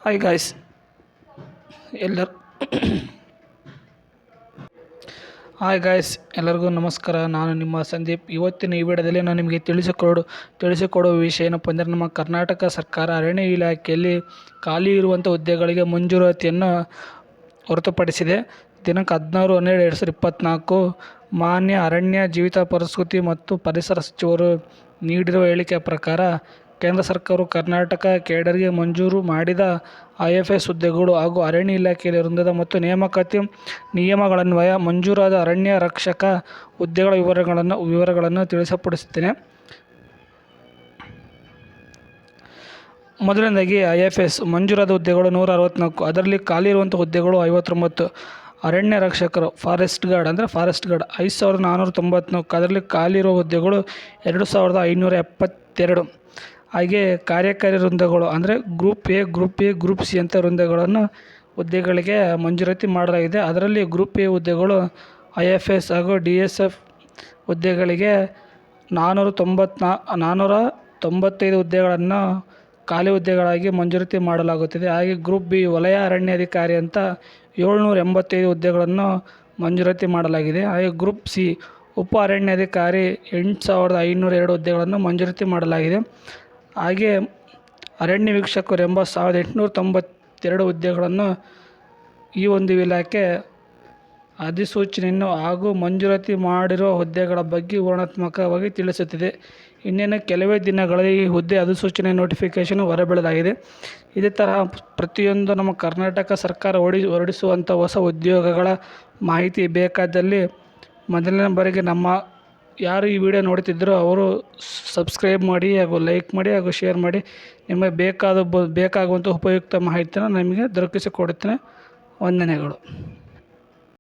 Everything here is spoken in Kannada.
ಹಾಯ್ ಗಾಯ್ಸ್, ಎಲ್ಲರ ಎಲ್ಲರಿಗೂ ನಮಸ್ಕಾರ. ನಾನು ನಿಮ್ಮ ಸಂದೀಪ್. ಇವತ್ತಿನ ಈ ವಿಡಿಯೋದಲ್ಲಿ ನಾನು ನಿಮಗೆ ತಿಳಿಸಿಕೊಡುವ ವಿಷಯ ಏನಪ್ಪ ಅಂದರೆ, ನಮ್ಮ ಕರ್ನಾಟಕ ಸರ್ಕಾರ ಅರಣ್ಯ ಇಲಾಖೆಯಲ್ಲಿ ಖಾಲಿ ಇರುವಂಥ ಹುದ್ದೆಗಳಿಗೆ ಮಂಜೂರಾತಿಯನ್ನು ಹೊರತುಪಡಿಸಿದೆ. ದಿನಾಂಕ 16/12/2024 ಮಾನ್ಯ ಅರಣ್ಯ, ಜೀವಿತ ಪ್ರಕೃತಿ ಮತ್ತು ಪರಿಸರ ಸಚಿವರು ನೀಡಿರುವ ಹೇಳಿಕೆಯ ಪ್ರಕಾರ ಕೇಂದ್ರ ಸರ್ಕಾರವು ಕರ್ನಾಟಕ ಕೇಡರ್ಗೆ ಮಂಜೂರು ಮಾಡಿದ IFS ಹುದ್ದೆಗಳು ಹಾಗೂ ಅರಣ್ಯ ಇಲಾಖೆಯಲ್ಲಿ ವೃಂದದ ಮತ್ತು ನೇಮಕಾತಿ ನಿಯಮಗಳನ್ವಯ ಮಂಜೂರಾದ ಅರಣ್ಯ ರಕ್ಷಕ ಹುದ್ದೆಗಳ ವಿವರಗಳನ್ನು ತಿಳಿಸಪಡಿಸುತ್ತೇನೆ. ಮೊದಲನೇದಾಗಿ IFS ಮಂಜೂರಾದ ಹುದ್ದೆಗಳು 164, ಅದರಲ್ಲಿ ಖಾಲಿ ಇರುವಂಥ ಹುದ್ದೆಗಳು 59. ಅರಣ್ಯ ರಕ್ಷಕರು ಫಾರೆಸ್ಟ್ ಗಾರ್ಡ್ 5494, ಅದರಲ್ಲಿ ಖಾಲಿ ಇರುವ ಹುದ್ದೆಗಳು 2572. ಹಾಗೆ ಕಾರ್ಯಕಾರಿ ವೃಂದಗಳು ಅಂದರೆ ಗ್ರೂಪ್ ಎ, ಗ್ರೂಪ್ ಸಿ ಅಂತ ಹುದ್ದೆಗಳಿಗೆ ಮಂಜೂರಾತಿ ಮಾಡಲಾಗಿದೆ. ಅದರಲ್ಲಿ ಗ್ರೂಪ್ ಎ ಹುದ್ದೆಗಳು IFS ಹಾಗೂ DSF ಹುದ್ದೆಗಳಿಗೆ 495 ಹುದ್ದೆಗಳನ್ನು ಖಾಲಿ ಹುದ್ದೆಗಳಾಗಿ ಮಂಜೂರಾತಿ ಮಾಡಲಾಗುತ್ತಿದೆ. ಹಾಗೆ ಗ್ರೂಪ್ ಬಿ ವಲಯ ಅರಣ್ಯಾಧಿಕಾರಿ ಅಂತ 785 ಹುದ್ದೆಗಳನ್ನು ಮಂಜೂರಾತಿ ಮಾಡಲಾಗಿದೆ. ಹಾಗೆ ಗ್ರೂಪ್ ಸಿ ಉಪ ಅರಣ್ಯಾಧಿಕಾರಿ 8502 ಹುದ್ದೆಗಳನ್ನು ಮಂಜೂರಾತಿ ಮಾಡಲಾಗಿದೆ. ಹಾಗೆ ಅರಣ್ಯ ವೀಕ್ಷಕರು 80,892 ಹುದ್ದೆಗಳನ್ನು ಈ ಒಂದು ಇಲಾಖೆ ಅಧಿಸೂಚನೆಯನ್ನು ಹಾಗೂ ಮಂಜೂರಾತಿ ಮಾಡಿರುವ ಹುದ್ದೆಗಳ ಬಗ್ಗೆ ವಿವರಣಾತ್ಮಕವಾಗಿ ತಿಳಿಸುತ್ತಿದೆ. ಇನ್ನೇನು ಕೆಲವೇ ದಿನಗಳಲ್ಲಿ ಈ ಹುದ್ದೆ ಅಧಿಸೂಚನೆ ನೋಟಿಫಿಕೇಷನ್ ಹೊರಬೀಳಲಾಗಿದೆ. ಇದೇ ತರಹ ಪ್ರತಿಯೊಂದು ನಮ್ಮ ಕರ್ನಾಟಕ ಸರ್ಕಾರ ಹೊರಡಿಸುವಂಥ ಹೊಸ ಉದ್ಯೋಗಗಳ ಮಾಹಿತಿ ಬೇಕಾದಲ್ಲಿ ಮೊದಲನೇ ಬಾರಿಗೆ ನಮ್ಮ ಯಾರು ಈ ವಿಡಿಯೋ ನೋಡ್ತಿದ್ದರೋ ಅವರು ಸಬ್ಸ್ಕ್ರೈಬ್ ಮಾಡಿ ಹಾಗೂ ಲೈಕ್ ಮಾಡಿ ಹಾಗೂ ಶೇರ್ ಮಾಡಿ. ನಿಮಗೆ ಬೇಕಾಗುವಂಥ ಉಪಯುಕ್ತ ಮಾಹಿತಿಯನ್ನು ನಿಮಗೆ ದೊರಕಿಸಿಕೊಡುತ್ತೇನೆ. ವಂದನೆಗಳು.